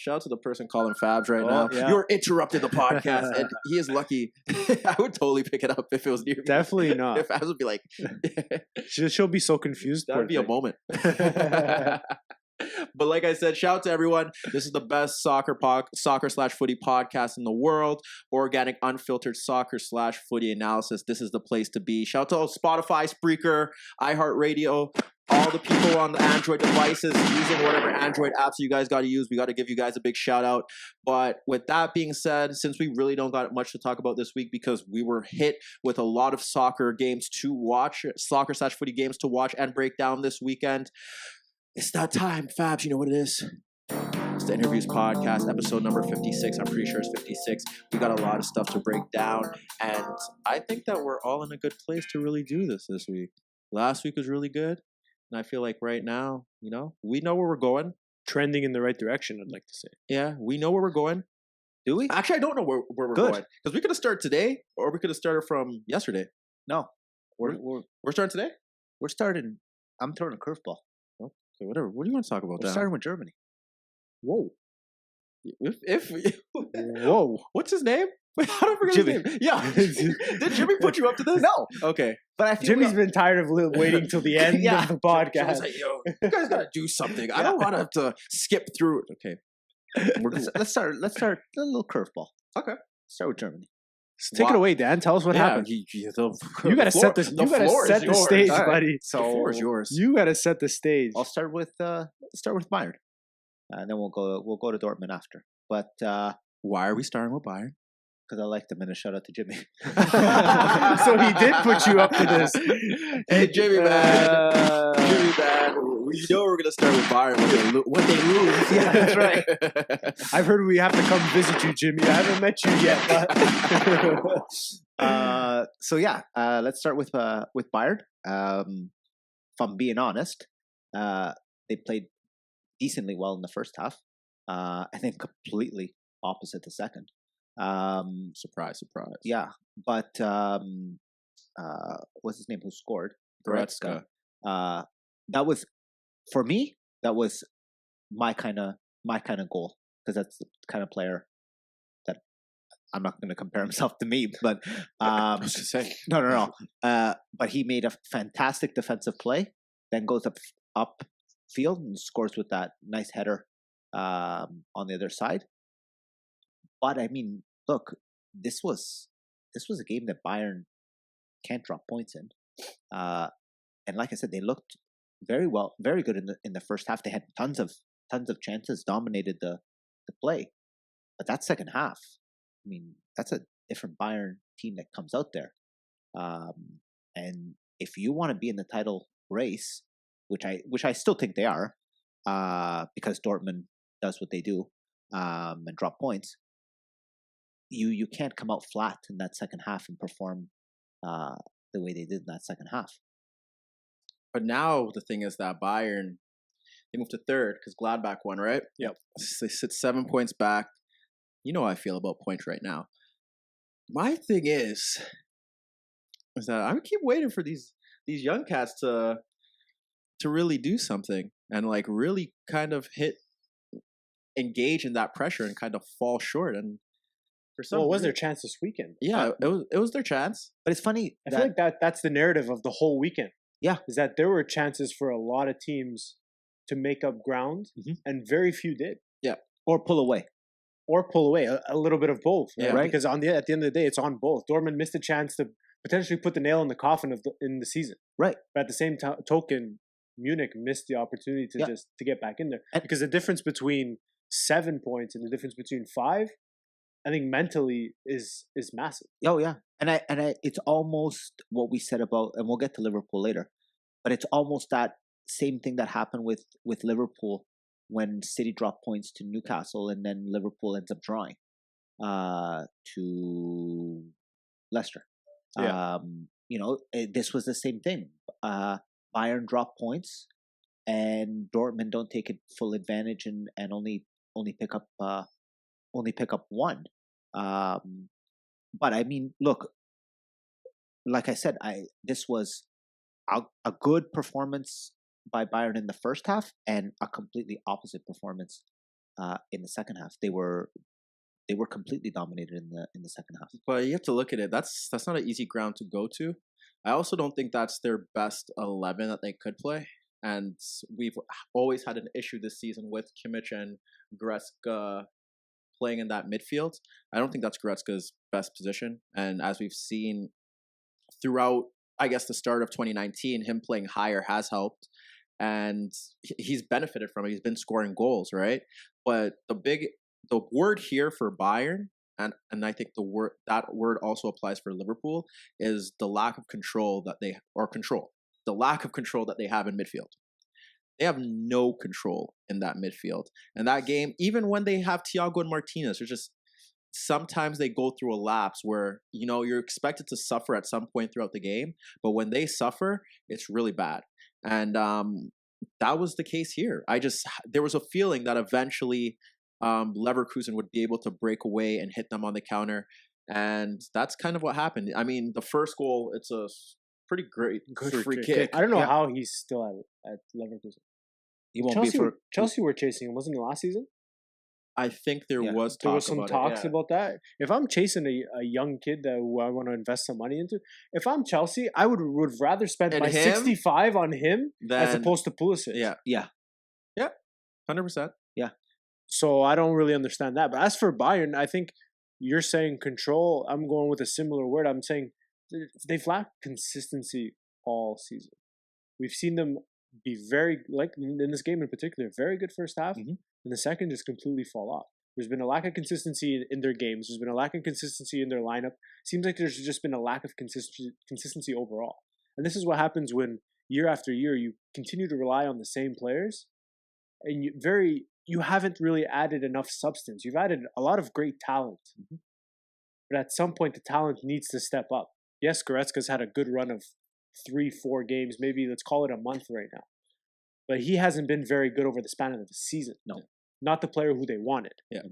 shout out to the person calling Fabs right now. Yeah. You're interrupting the podcast, and he is lucky. I would totally pick it up if it was near me. Definitely not. If Fabs would be like, she'll be so confused. that would be a moment. But like I said, shout out to everyone. This is the best soccer/footy podcast in the world. Organic, unfiltered soccer/footy analysis. This is the place to be. Shout out to Spotify, Spreaker, iHeartRadio, all the people on the Android devices using whatever Android apps you guys got to use. We got to give you guys a big shout out. But with that being said, since we really don't got much to talk about this week because we were hit with a lot of soccer games to watch, soccer/footy games to watch and break down this weekend, it's that time, Fabs. You know what it is. It's the InnerViews Podcast, episode number 56. I'm pretty sure it's 56. We got a lot of stuff to break down, and I think that we're all in a good place to really do this week. Last week was really good, and I feel like right now, we know where we're going. Trending in the right direction, I'd like to say. Yeah, we know where we're going. Do we? Actually, I don't know where we're going, because we could have started today, or we could have started from yesterday. No, We're starting today? we're starting. I'm throwing a curveball. Okay, whatever. What do you want to talk about? We're starting with Germany. Whoa. Whoa. What's his name? Wait, how do I forget Jimmy. his name? Yeah. Did Jimmy put you up to this? No, Okay. but I feel Jimmy's been tired of waiting till the end Yeah. of the Jimmy's podcast. like, yo, you guys gotta do something. I don't want to have to skip through it. Okay. let's start a little curveball. Okay. Start with Germany. Take it away, Dan. Tell us what happened. You got to set this. You got to set the stage, All right. buddy. So The floor is yours. You got to set the stage. I'll start with Bayern, and then we'll go to Dortmund after. But Why are we starting with Bayern? because I like them, and a shout out to Jimmy. So he did put you up to this. Hey, Jimmy, man. Jimmy, man. We know we're going to start with Bayern when they lose. Yeah, that's right. I've heard we have to come visit you, Jimmy. I haven't met you yet. But So yeah, let's start with Bayern. If I'm being honest, they played decently well in the first half. I think completely opposite the second. Surprise. Yeah, but what's his name? Who scored? Goretzka. That was, for me, that was my kind of goal, because that's the kind of player that I'm not going to compare himself to me, but I was just saying. no. But he made a fantastic defensive play, then goes up field and scores with that nice header on the other side. But I mean, look, this was a game that Bayern can't drop points in, and like I said, they looked very good in the first half. They had tons of chances, dominated the play, but that second half, I mean, that's a different Bayern team that comes out there, and if you want to be in the title race, which I still think they are, because Dortmund does what they do, and drop points. You can't come out flat in that second half and perform the way they did in that second half. But now the thing is that Bayern, they moved to third because Gladbach won, right? Yep. They sit 7 points back. You know how I feel about points right now. My thing is that I keep waiting for these young cats to really do something and like really kind of engage in that pressure and kind of fall short. And for some, well, it was their chance this weekend. Yeah, it was their chance. But it's funny. I feel like that's the narrative of the whole weekend. Yeah. Is that there were chances for a lot of teams to make up ground, and very few did. Yeah. Or pull away. A little bit of both. Yeah. Right? Because at the end of the day, it's on both. Dortmund missed a chance to potentially put the nail in the coffin in the season. Right. But at the same token, Munich missed the opportunity to get back in there. Because the difference between 7 points and the difference between 5, I think mentally is massive. Oh yeah, and I it's almost what we said about, and we'll get to Liverpool later, but it's almost that same thing that happened with Liverpool when City dropped points to Newcastle, and then Liverpool ends up drawing to Leicester. Yeah. This was the same thing. Bayern dropped points, and Dortmund don't take it full advantage and only pick up one. But I mean, look, like I said, this was a good performance by Bayern in the first half and a completely opposite performance in the second half. They were completely dominated in the second half. But you have to look at it. That's not an easy ground to go to. I also don't think that's their best 11 that they could play. And we've always had an issue this season with Kimmich and Goretzka playing in that midfield. I don't think that's Goretzka's best position. And as we've seen throughout, I guess, the start of 2019, him playing higher has helped. And he's benefited from it. He's been scoring goals, right? But the word here for Bayern, and I think that word also applies for Liverpool, is the lack of control the lack of control that they have in midfield. They have no control in that midfield. And that game, even when they have Thiago and Martinez, there's just sometimes they go through a lapse where, you're expected to suffer at some point throughout the game. But when they suffer, it's really bad. And that was the case here. There was a feeling that eventually Leverkusen would be able to break away and hit them on the counter. And that's kind of what happened. I mean, the first goal, it's a pretty good free kick. I don't know how he's still at Leverkusen. He won't Chelsea, be for Chelsea were chasing him, wasn't he, last season? I think there was some talks about that. If I'm chasing a young kid who I want to invest some money into, if I'm Chelsea, I would rather spend my 65 on him as opposed to Pulisic. Yeah, 100%. Yeah. So I don't really understand that. But as for Bayern, I think you're saying control. I'm going with a similar word. I'm saying they've lacked consistency all season. We've seen them be very, like in this game in particular, very good first half, and the second just completely fall off. There's been a lack of consistency in their games. There's been a lack of consistency in their lineup. Seems like there's just been a lack of consistency overall. And this is what happens when year after year you continue to rely on the same players, and you haven't really added enough substance. You've added a lot of great talent, but at some point the talent needs to step up. Yes, Goretzka's had a good run of 3-4 games, maybe let's call it a month right now. But he hasn't been very good over the span of the season. No. Not the player who they wanted. Yeah.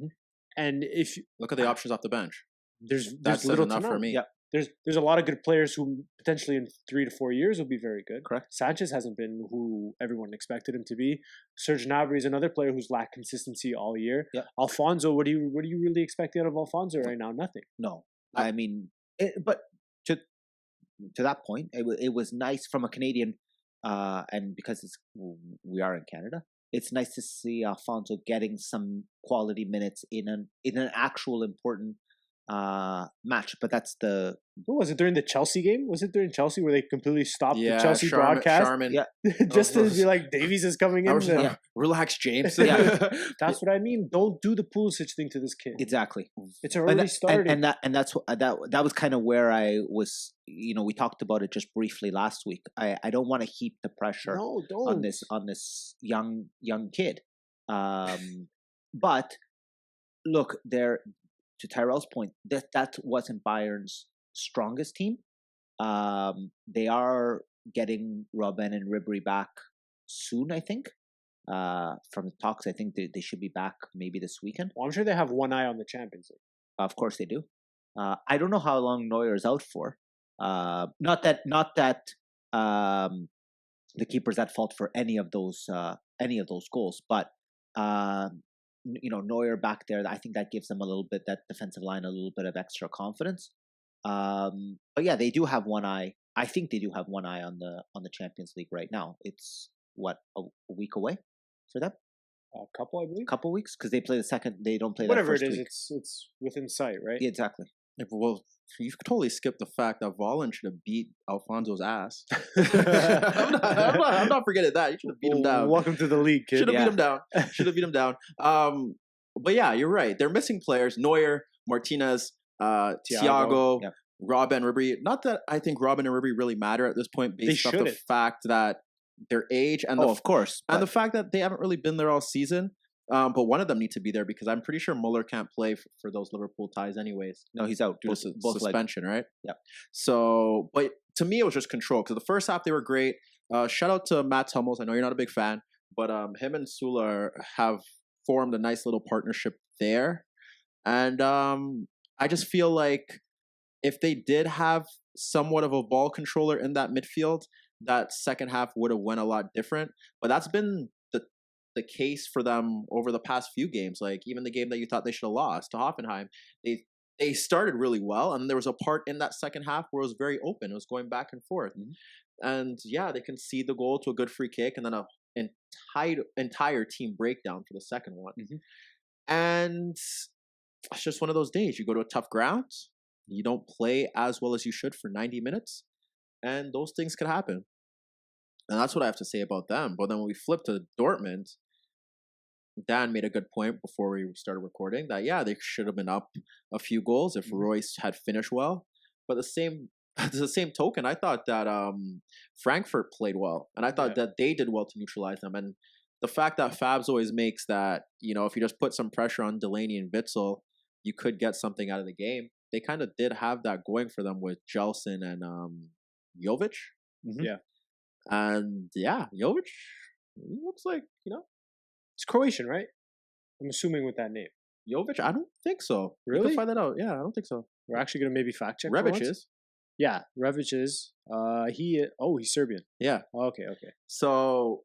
And if you look at the options off the bench, there's little enough for me. Yeah. There's a lot of good players who potentially in 3 to 4 years will be very good. Correct. Sanchez hasn't been who everyone expected him to be. Serge Gnabry is another player who's lacked consistency all year. Yeah. Alfonso, what do you really expect out of Alfonso right now? Nothing. No. I mean, but to that point, it was nice from a Canadian, and because we are in Canada, it's nice to see Alfonso getting some quality minutes in an actual important match. But that's what was it during the Chelsea game? Was it during Chelsea where they completely stopped the Chelsea broadcast? Just to be like, Davies is coming in. Relax, James. That's what I mean. Don't do the Pulisic thing to this kid. Exactly. It's already started. And that's that was kind of where I was. We talked about it just briefly last week. I don't want to heap the pressure on this young kid. But look, to Tyrrell's point, that wasn't Bayern's strongest team. They are getting Robben and Ribéry back soon, I think. From the talks, I think they should be back maybe this weekend. Well, I'm sure they have one eye on the Champions League. Of course they do. I don't know how long Neuer is out for. Not that the keeper's at fault for any of those goals, but Neuer back there, I think that gives them that defensive line a little bit of extra confidence. But yeah, they do have one eye. I think they do have one eye on the Champions League right now. It's a week away for them. A couple, I believe. Couple weeks, because they play the second. They don't play whatever that first it is. week. It's within sight, right? Yeah, exactly. Well, you totally skipped the fact that Volland should have beat Alfonso's ass. I'm not forgetting that. You should have beat him down. Welcome to the league, kid. Should have beat him down. But yeah, you're right. They're missing players. Neuer, Martinez, Thiago, Robben, Ribéry. Not that I think Robben and Ribéry really matter at this point, based off the fact that their age and of course, and the fact that they haven't really been there all season. But one of them need to be there because I'm pretty sure Muller can't play for those Liverpool ties anyways. No, he's out due to suspension, right? Yeah. So, but to me, it was just control because the first half they were great. Shout out to Matt Hummels. I know you're not a big fan, but him and Sula have formed a nice little partnership there. And I just feel like if they did have somewhat of a ball controller in that midfield, that second half would have went a lot different. But that's been the case for them over the past few games. Like even the game that you thought they should have lost to Hoffenheim, they started really well, and there was a part in that second half where it was very open. It was going back and forth, and yeah, they concede the goal to a good free kick, and then an entire team breakdown for the second one. And it's just one of those days. You go to a tough ground, you don't play as well as you should for 90 minutes, and those things could happen. And that's what I have to say about them. But then when we flip to Dortmund, Dan made a good point before we started recording that, yeah, they should have been up a few goals if Royce had finished well. But the same token, I thought that Frankfurt played well. And I thought that they did well to neutralize them. And the fact that Fabs always makes that, if you just put some pressure on Delaney and Witzel, you could get something out of the game. They kind of did have that going for them with Jelson and Jovic. Yeah. And yeah, Jovic looks like, It's Croatian, right? I'm assuming with that name. Jovic? I don't think so. Really? We can find that out. Yeah, I don't think so. We're actually going to maybe fact check. Rebic is. Yeah, Rebic is. He's Serbian. Yeah. Okay. So,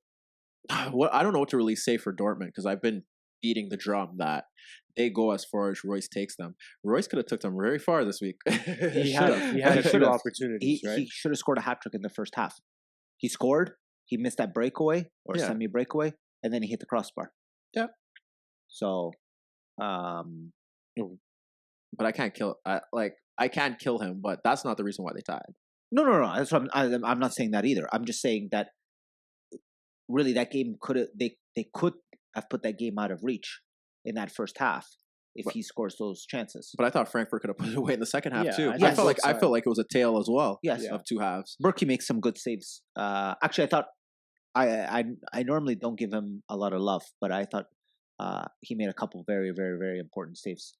I don't know what to really say for Dortmund because I've been beating the drum that they go as far as Royce takes them. Royce could have took them very far this week. He had a few opportunities, right? He should have scored a hat-trick in the first half. He scored, he missed that breakaway or semi-breakaway, and then he hit the crossbar. Yeah. So, but I can't kill. I can't kill him, but that's not the reason why they tied. No. That's what I'm not saying that either. I'm just saying that really that game they could have put that game out of reach in that first half if he scores those chances. But I thought Frankfurt could have put it away in the second half too. Yeah, I felt like it was a tale as well. Yes. Of two halves. Berkey makes some good saves. Actually, I thought I normally don't give him a lot of love, but I thought he made a couple very, very, very important saves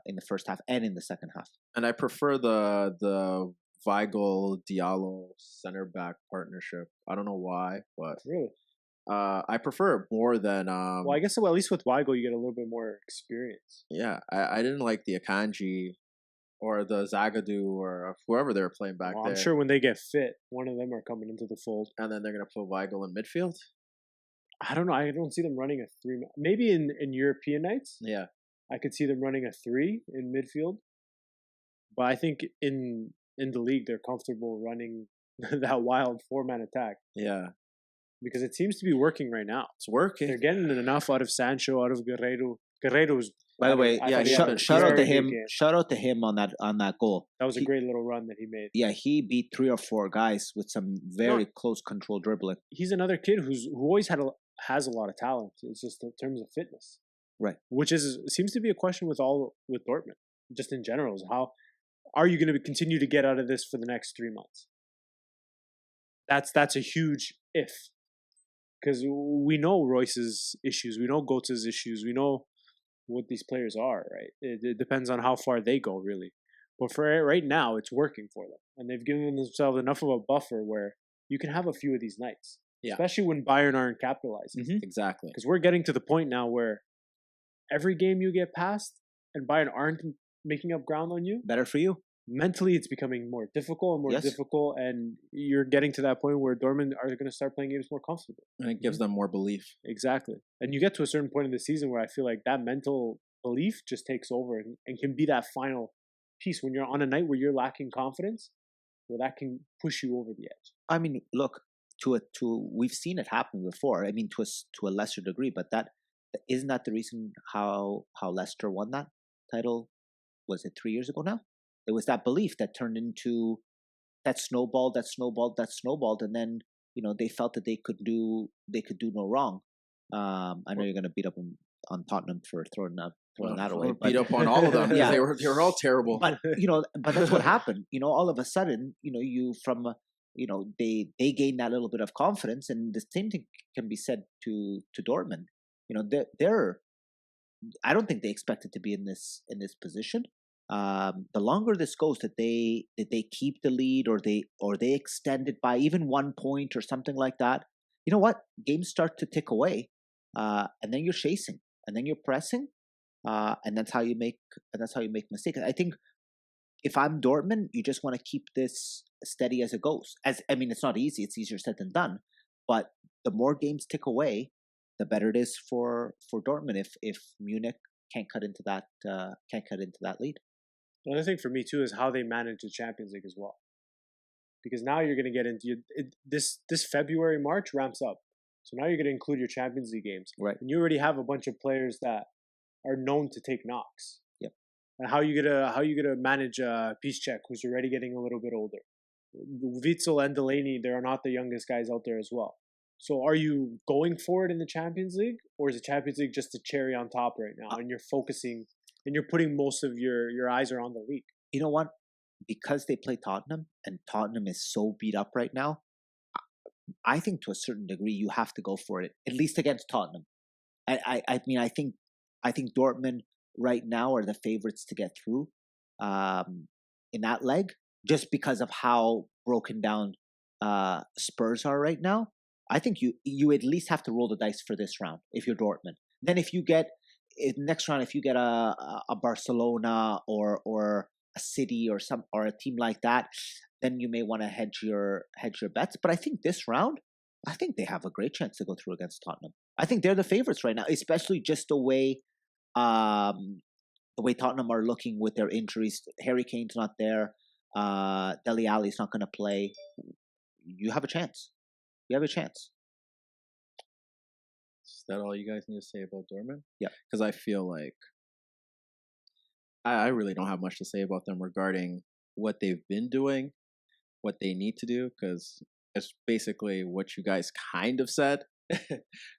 in the first half and in the second half. And I prefer the Weigl Diallo center back partnership. I don't know why, but really, I prefer it more than. Well, I guess at least with Weigl you get a little bit more experience. Yeah, I didn't like the Akanji or the Zagadou or whoever they were playing back there. I'm sure when they get fit, one of them are coming into the fold. And then they're going to put Weigl in midfield? I don't know. I don't see them running a 3. Maybe in European nights. Yeah. I could see them running a 3 in midfield. But I think in the league, they're comfortable running that wild 4-man attack. Yeah. Because it seems to be working right now. It's working. They're getting enough out of Sancho, out of Guerreiro. Guerreiro's. By the way, shout out to him. Shout out to him on that goal. That was a great little run that he made. Yeah, he beat 3 or 4 guys with some very close control dribbling. He's another kid who always has a lot of talent. It's just in terms of fitness, right? Which seems to be a question with Dortmund, just in general. Is how are you going to continue to get out of this for the next 3 months? That's a huge if, because we know Royce's issues, we know Götze's issues, we know what these players are, right? It depends on how far they go, really. But for right now, it's working for them. And they've given themselves enough of a buffer where you can have a few of these nights. Yeah. Especially when Bayern aren't capitalizing. Mm-hmm. Exactly. Because we're getting to the point now where every game you get past and Bayern aren't making up ground on you. Better for you. Mentally, it's becoming more difficult and more difficult. And you're getting to that point where Dortmund are going to start playing games more comfortable. And it gives them more belief. Exactly. And you get to a certain point in the season where I feel like that mental belief just takes over and can be that final piece when you're on a night where you're lacking confidence, where that can push you over the edge. I mean, look, we've seen it happen before. I mean, to a lesser degree, but isn't that the reason how Leicester won that title? Was it 3 years ago now? It was that belief that turned into that snowballed, and then they felt that they could do no wrong. I know you're going to beat up on Tottenham for throwing that away. Beat up on all of them. Yeah, they were all terrible. But but that's what happened. All of a sudden, they gain that little bit of confidence, and the same thing can be said to Dortmund. I don't think they expected to be in this position. The longer this goes, that they keep the lead or they extend it by even 1 point or something like that. You know what? Games start to tick away, and then you're chasing, and then you're pressing, and that's how you make mistakes. I think if I'm Dortmund, you just want to keep this steady as it goes. It's not easy; it's easier said than done. But the more games tick away, the better it is for Dortmund if Munich can't cut into that lead. Another thing for me too is how they manage the Champions League as well, because now you're going to get into this February, March ramps up, so now you're going to include your Champions League games, Right. and you already have a bunch of players that are known to take knocks. Yep. And how you gonna manage Piszczek, who's already getting a little bit older? Witzel and Delaney, they are not the youngest guys out there as well. So are you going for it in the Champions League, or is the Champions League just a cherry on top right now, and you're focusing and you're putting most of your eyes are on the league? You know what? Because they play Tottenham, and Tottenham is so beat up right now, I think to a certain degree you have to go for it, at least against Tottenham. I mean, I think Dortmund right now are the favorites to get through in that leg, just because of how broken down Spurs are right now. I think you at least have to roll the dice for this round if you're Dortmund. Then if you get next round, if you get a Barcelona or a City or a team like that, then you may want to hedge your bets. But I think this round, I think they have a great chance to go through against Tottenham. I think they're the favorites right now, especially just the way Tottenham are looking with their injuries. Harry Kane's not there. Dele Alli's not going to play. You have a chance. You have a chance. Is that all you guys need to say about Dortmund? Yeah. Because I feel like I really don't have much to say about them regarding what they've been doing, what they need to do, because it's basically what you guys kind of said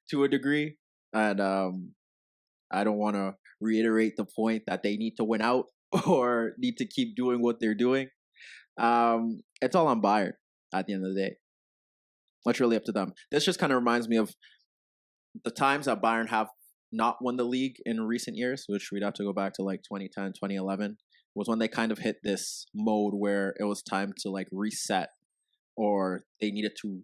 to a degree. And I don't want to reiterate the point that they need to win out or need to keep doing what they're doing. It's all on Bayern at the end of the day. It's really up to them. This just kind of reminds me of the times that Bayern have not won the league in recent years, which we'd have to go back to like 2010, 2011, was when they kind of hit this mode where it was time to like reset, or they needed to,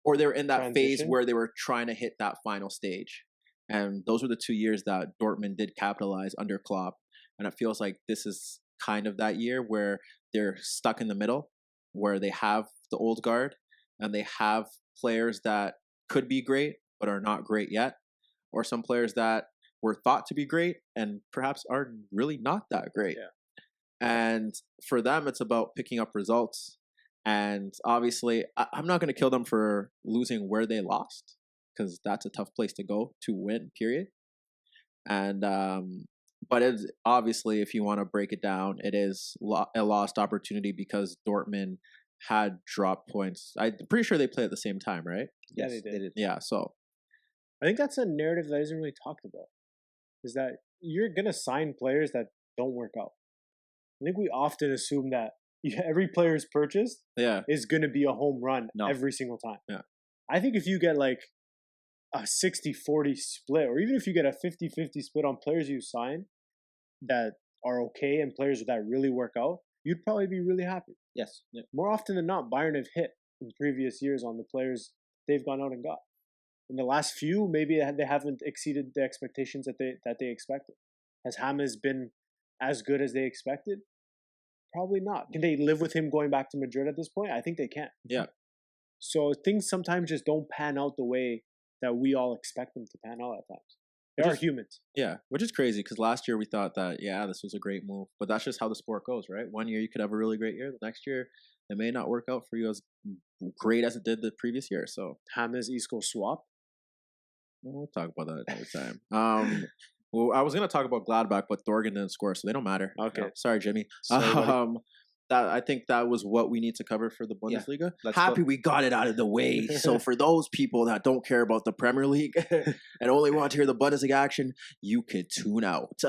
or they were in that phase where they were trying to hit that final stage. And those were the 2 years that Dortmund did capitalize under Klopp. And it feels like this is kind of that year where they're stuck in the middle, where they have the old guard and they have players that could be great but are not great yet, or some players that were thought to be great and perhaps are really not that great. Yeah. And for them, it's about picking up results. And obviously, I'm not going to kill them for losing where they lost, because that's a tough place to go to win, period. And but it's obviously, if you want to break it down, it is a lost opportunity because Dortmund had dropped points. I'm pretty sure they play at the same time, right? Yeah, yes, they did. Yeah, so I think that's a narrative that isn't really talked about, is that you're going to sign players that don't work out. I think we often assume that every player is purchased is going to be a home run every single time. Yeah. I think if you get like a 60-40 split, or even if you get a 50-50 split on players you sign that are okay and players that really work out, you'd probably be really happy. Yes. Yeah. More often than not, Bayern have hit in previous years on the players they've gone out and got. In the last few, maybe they haven't exceeded the expectations that they expected. Has James been as good as they expected? Probably not. Can they live with him going back to Madrid at this point? I think they can. Yeah. So things sometimes just don't pan out the way that we all expect them to pan out at times. They are humans. Yeah, which is crazy because last year we thought that, this was a great move. But that's just how the sport goes, right? One year you could have a really great year. The next year, it may not work out for you as great as it did the previous year. So James Isco swap? We'll talk about that another time. Well, I was going to talk about Gladbach, but Dortmund didn't score, so they don't matter. Okay. Sorry, Jimmy. I think that was what we need to cover for the Bundesliga. Yeah, Happy we got it out of the way. So for those people that don't care about the Premier League and only want to hear the Bundesliga action, you could tune out.